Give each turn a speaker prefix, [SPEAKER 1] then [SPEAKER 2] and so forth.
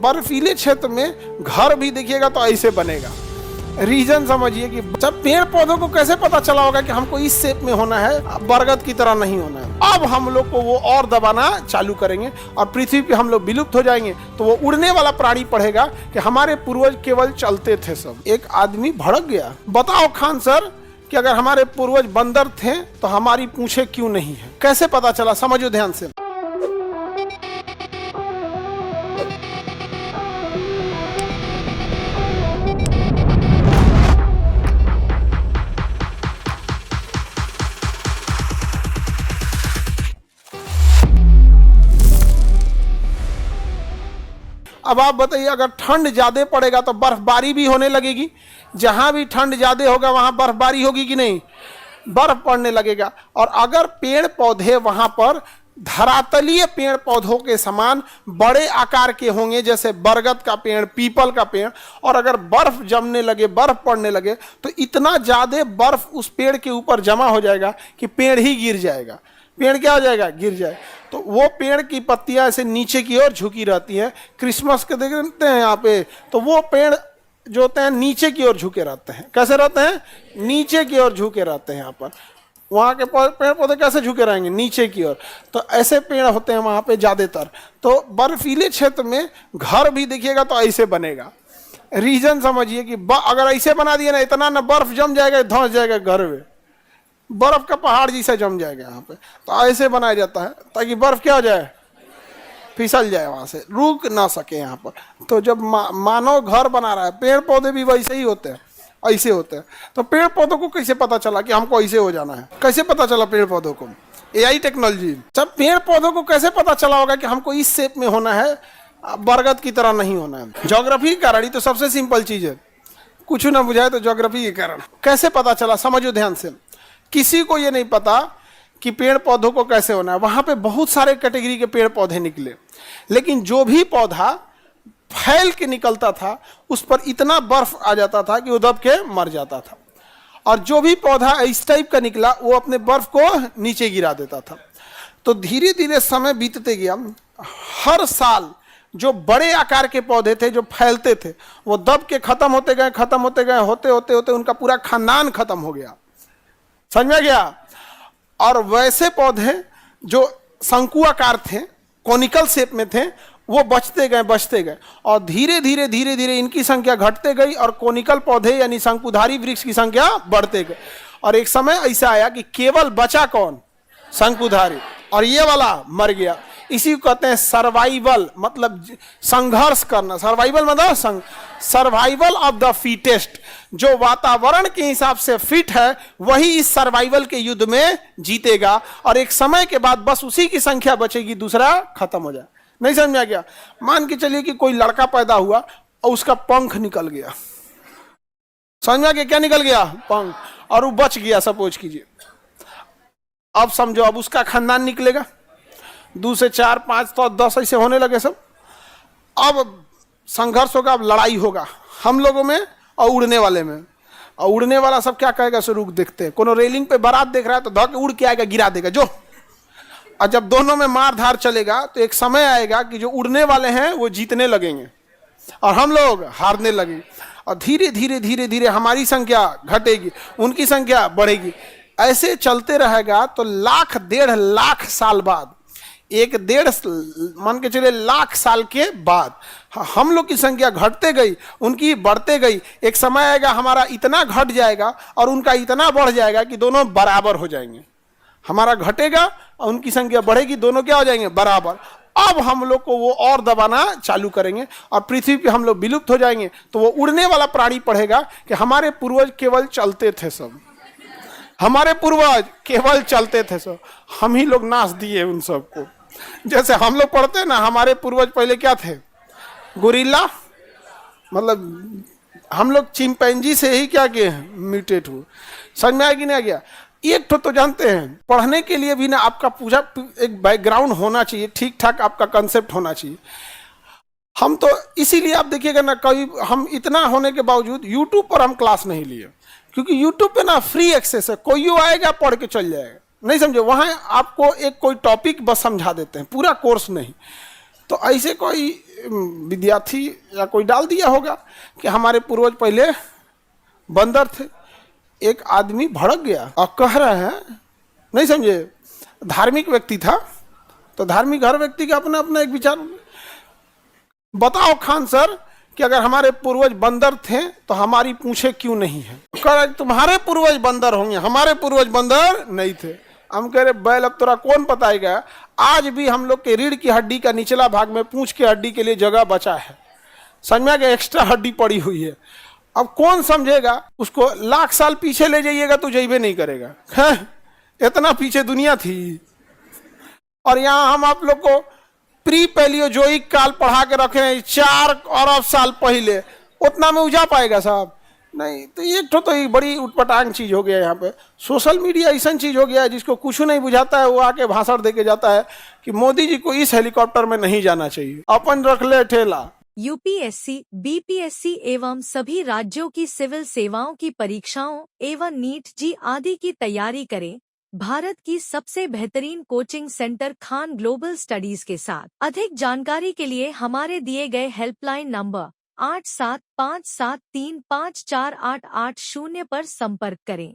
[SPEAKER 1] बर्फीले क्षेत्र में घर भी देखिएगा तो ऐसे बनेगा। रीजन समझिए कि जब पेड़ पौधों को कैसे पता चला होगा कि हमको इस शेप में होना है, बरगद की तरह नहीं होना है। अब हम लोग को वो और दबाना चालू करेंगे और पृथ्वी पे हम लोग विलुप्त हो जाएंगे, तो वो उड़ने वाला प्राणी पढ़ेगा कि हमारे पूर्वज केवल चलते थे सब। एक आदमी भड़क गया, बताओ खान सर कि अगर हमारे पूर्वज बंदर थे तो हमारी पूंछें क्यों नहीं है? कैसे पता चला? समझो ध्यान से। अब आप बताइए, अगर ठंड ज्यादा पड़ेगा तो बर्फबारी भी होने लगेगी। जहां भी ठंड ज्यादा होगा वहां बर्फबारी होगी कि नहीं? बर्फ पड़ने लगेगा। और अगर पेड़ पौधे वहां पर धरातलीय पेड़ पौधों के समान बड़े आकार के होंगे, जैसे बरगद का पेड़, पीपल का पेड़, और अगर बर्फ जमने लगे, बर्फ पड़ने लगे, तो इतना ज्यादा बर्फ उस पेड़ के ऊपर जमा हो जाएगा कि पेड़ ही गिर जाएगा। पेड़ क्या हो जाएगा? गिर जाए। तो वो पेड़ की पत्तियां ऐसे नीचे की ओर झुकी रहती हैं। क्रिसमस के देखते हैं यहाँ पे, तो वो पेड़ जो होते हैं नीचे की ओर झुके रहते हैं। कैसे रहते हैं? नीचे की ओर झुके रहते हैं। यहाँ पर वहाँ के पेड़ पौधे कैसे झुके रहेंगे? नीचे की ओर। तो ऐसे पेड़ होते हैं वहाँ पे ज्यादातर। तो बर्फीले क्षेत्र में घर भी देखिएगा तो ऐसे बनेगा। रीजन समझिए कि अगर ऐसे बना दिए ना, इतना ना बर्फ जम जाएगा, धंस जाएगा घर में, बर्फ का पहाड़ जैसा जम जाएगा यहाँ पे। तो ऐसे बनाया जाता है ताकि बर्फ क्या हो जाए? फिसल जाए, वहां से रुक ना सके यहाँ पर। तो जब मानव घर बना रहा है, पेड़ पौधे भी वैसे ही होते हैं, ऐसे होते हैं। तो पेड़ पौधों को कैसे पता चला कि हमको ऐसे हो जाना है? कैसे पता चला पेड़ पौधों को? AI technology. जब पेड़ पौधों को कैसे पता चला होगा कि हमको इस शेप में होना है, बरगद की तरह नहीं होना है? ज्योग्राफी के कारण। तो सबसे सिंपल चीज है, कुछ ना बुझाए तो ज्योग्राफी के कारण। कैसे पता चला? समझो ध्यान से। किसी को ये नहीं पता कि पेड़ पौधों को कैसे होना है। वहां पे बहुत सारे कैटेगरी के पेड़ पौधे निकले, लेकिन जो भी पौधा फैल के निकलता था उस पर इतना बर्फ आ जाता था कि वो दब के मर जाता था। और जो भी पौधा इस टाइप का निकला वो अपने बर्फ को नीचे गिरा देता था। तो धीरे धीरे समय बीतते गया। हर साल जो बड़े आकार के पौधे थे, जो फैलते थे, वो दब के खत्म होते गए, खत्म होते गए, होते होते होते उनका पूरा खानदान खत्म हो गया। समझ में गया? और वैसे पौधे जो शंकुआकार थे, कोनिकल शेप में थे, वो बचते गए और धीरे धीरे धीरे धीरे इनकी संख्या घटते गई और कोनिकल पौधे यानी शंकुधारी वृक्ष की संख्या बढ़ते गए। और एक समय ऐसा आया कि केवल बचा कौन? शंकुधारी, और ये वाला मर गया। इसी को कहते हैं सर्वाइवल, मतलब संघर्ष करना। सर्वाइवल मतलब सर्वाइवल ऑफ द फिटेस्ट। जो वातावरण के हिसाब से फिट है वही इस सर्वाइवल के युद्ध में जीतेगा। और एक समय के बाद बस उसी की संख्या बचेगी, दूसरा खत्म हो जाए। नहीं समझ में आ गया? मान के चलिए कि कोई लड़का पैदा हुआ और उसका पंख निकल गया। समझ में आ गया? क्या निकल गया? पंख। और वो बच गया, सपोज कीजिए। अब समझो, अब उसका खानदान निकलेगा, 2 से 4, 5 तो 10 ऐसे होने लगे सब। अब संघर्ष होगा, अब लड़ाई होगा हम लोगों में और उड़ने वाले में। और उड़ने वाला सब क्या कहेगा? सो रुक, देखते हैं। कोनो रेलिंग पे बारात देख रहा है तो धक उड़ के आएगा, गिरा देगा जो। और जब दोनों में मार धार चलेगा तो एक समय आएगा कि जो उड़ने वाले हैं वो जीतने लगेंगे और हम लोग हारने लगेंगे। और धीरे धीरे धीरे धीरे हमारी संख्या घटेगी, उनकी संख्या बढ़ेगी। ऐसे चलते रहेगा तो 1.5 लाख साल बाद, 1.5 मान के चले लाख साल के बाद हम लोग की संख्या घटते गई, उनकी बढ़ते गई। एक समय आएगा हमारा इतना घट जाएगा और उनका इतना बढ़ जाएगा कि दोनों बराबर हो जाएंगे। हमारा घटेगा और उनकी संख्या बढ़ेगी, दोनों क्या हो जाएंगे? बराबर। अब हम लोग को वो और दबाना चालू करेंगे और पृथ्वी पे हम लोग विलुप्त हो जाएंगे। तो वो उड़ने वाला प्राणी पढ़ेगा कि हमारे पूर्वज केवल चलते थे सब, हमारे पूर्वज केवल चलते थे सब, हम ही लोग नाश दिए उन सबको। जैसे हम लोग पढ़ते हैं ना, हमारे पूर्वज पहले क्या थे? गोरिल्ला, मतलब हम लोग चिंपैंजी से ही क्या किए? म्यूटेट हुए। समझ में आ गया? नहीं आ गया? एक तो जानते हैं, पढ़ने के लिए भी ना आपका पूरा एक बैकग्राउंड होना चाहिए, ठीक ठाक आपका कंसेप्ट होना चाहिए। हम तो इसीलिए आप देखिएगा ना, कभी हम इतना होने के बावजूद यूट्यूब पर हम क्लास नहीं लिए, क्योंकि यूट्यूब पे ना फ्री एक्सेस है, कोई आएगा पढ़ के चल जाएगा। नहीं समझे? वहाँ आपको एक कोई टॉपिक बस समझा देते हैं, पूरा कोर्स नहीं। तो ऐसे कोई विद्यार्थी या कोई डाल दिया होगा कि हमारे पूर्वज पहले बंदर थे। एक आदमी भड़क गया और कह रहे हैं, नहीं समझे, धार्मिक व्यक्ति था, तो धार्मिक हर व्यक्ति का अपना अपना एक विचार। बताओ खान सर कि अगर हमारे पूर्वज बंदर थे तो हमारी पूंछें क्यों नहीं है? कह रहे तुम्हारे पूर्वज बंदर होंगे, हमारे पूर्वज बंदर नहीं थे। हम कह रहे बैल अब तोरा कौन बताएगा, आज भी हम लोग के रीढ़ की हड्डी का निचला भाग में पूंछ की हड्डी के लिए जगह बचा है, समझ के एक्स्ट्रा हड्डी पड़ी हुई है। अब कौन समझेगा उसको? लाख साल पीछे ले जाइएगा तो जइबे नहीं करेगा, है? इतना पीछे दुनिया थी। और यहाँ हम आप लोग को प्री पैलियोजोइक काल पढ़ा के रखे हैं 4 अरब साल पहले, उतना में उजा पाएगा साहब? नहीं। तो ये तो ये बड़ी उटपटांग चीज हो गया। यहाँ पे सोशल मीडिया ऐसा चीज हो गया है जिसको कुछ नहीं बुझाता है, वो आके भाषण दे के जाता है कि मोदी जी को इस हेलीकॉप्टर में नहीं जाना चाहिए, अपन रख ले ठेला।
[SPEAKER 2] यूपीएससी, बीपीएससी एवं सभी राज्यों की सिविल सेवाओं की परीक्षाओं एवं नीट जी आदि की तैयारी करें भारत की सबसे बेहतरीन coaching centre Khan global studies के साथ। अधिक जानकारी के लिए हमारे दिए गए हेल्पलाइन नंबर 8757354880 पर संपर्क करें।